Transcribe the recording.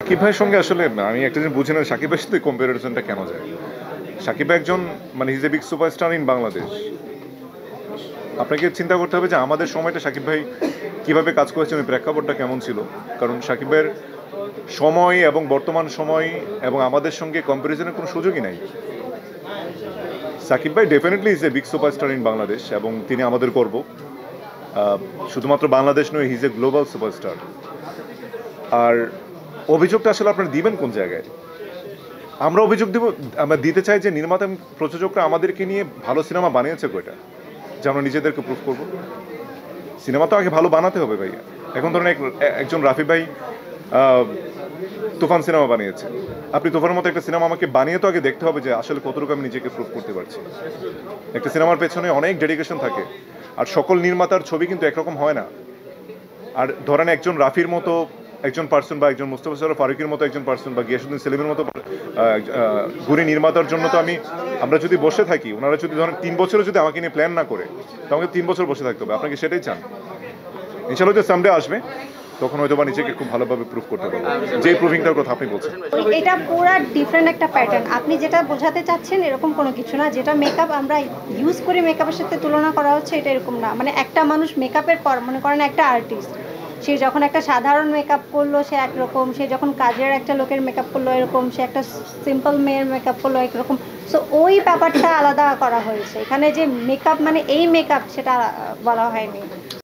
সাকিব ভাইয়ের সঙ্গে আসলে আমি একটা জিনিস বুঝি না, সাকিব ভাইয়ের সাথে কম্পারিজনটা কেন যায়। সাকিব ভাই একজন his a big superstar in Bangladesh. আপনাকে চিন্তা করতে হবে যে আমাদের সময়টা সাকিব ভাই কিভাবে কাজ করেছেন, ওই প্রেক্ষাপটটা কেমন ছিল। কারণ সাকিব ভাইয়ের সময় এবং বর্তমান সময় এবং আমাদের সঙ্গে কম্পারিজনের কোনো সুযোগই নাই। সাকিব ভাই definitely is a big superstar in Bangladesh এবং তিনি আমাদের গর্ব। শুধুমাত্র বাংলাদেশ নয়, হিজ এ গ্লোবাল সুপারস্টার। আর অভিযোগটা আসলে আপনারা দিবেন কোন জায়গায়? আমরা অভিযোগ দিব, আমরা দিতে চাই যে নির্মাতা এবং প্রযোজকরা আমাদেরকে নিয়ে ভালো সিনেমা বানিয়েছে কয়টা, যে আমরা নিজেদেরকে প্রুভ করবো। সিনেমা তো আগে ভালো বানাতে হবে ভাই। এখন ধরেন একজন রাফি ভাই তুফান সিনেমা বানিয়েছে, আপনি তুফানের মতো একটা সিনেমা আমাকে বানিয়ে তো আগে দেখতে হবে যে আসলে কতটুকু আমি নিজেকে প্রুভ করতে পারছি। একটা সিনেমার পেছনে অনেক ডেডিকেশন থাকে, আর সকল নির্মাতার ছবি কিন্তু একরকম হয় না। আর ধরেন একজন রাফির মতো একজন পার্সন বা একজন মুস্তফা সরোয়ার ফারুকের মতো একজন পার্সন বা গিয়াসুদ্দিন সেলিমের মতো গুণী নির্মাতার জন্য তো আমরা যদি বসে থাকি, ওনারা যদি ধরেন 3 বছরও যদি আমাকে নিয়ে প্ল্যান না করে, তো আমাকে 3 বছর বসে থাকতে হবে। আপনাকে সেটাই চান? ইনশাআল্লাহ যে সামডে আসবে, তখন হয়তো বা নিজেকে খুব ভালোভাবে প্রুভ করতে পারবো, যে প্রুভিংটার কথা আপনি বলছেন। এটা পুরো ডিফারেন্ট একটা প্যাটার্ন। আপনি যেটা বোঝাতে চাচ্ছেন এরকম কোনো কিছু না। যেটা মেকআপ আমরা ইউজ করি মেকআপের সাথে তুলনা করা হচ্ছে, এটা এরকম না। মানে একটা মানুষ মেকআপের পর মনে করেন একটা আর্টিস্ট, সে যখন একটা সাধারণ মেকআপ করলো সে একরকম, সে যখন কাজের একটা লোকের মেকআপ করলো এরকম, সে একটা সিম্পল মেয়ের মেকআপ করলো একরকম। সো ওই ব্যাপারটা আলাদা করা হয়েছে এখানে। যে মেকআপ মানে এই মেকআপ সেটা বলা হয়নি।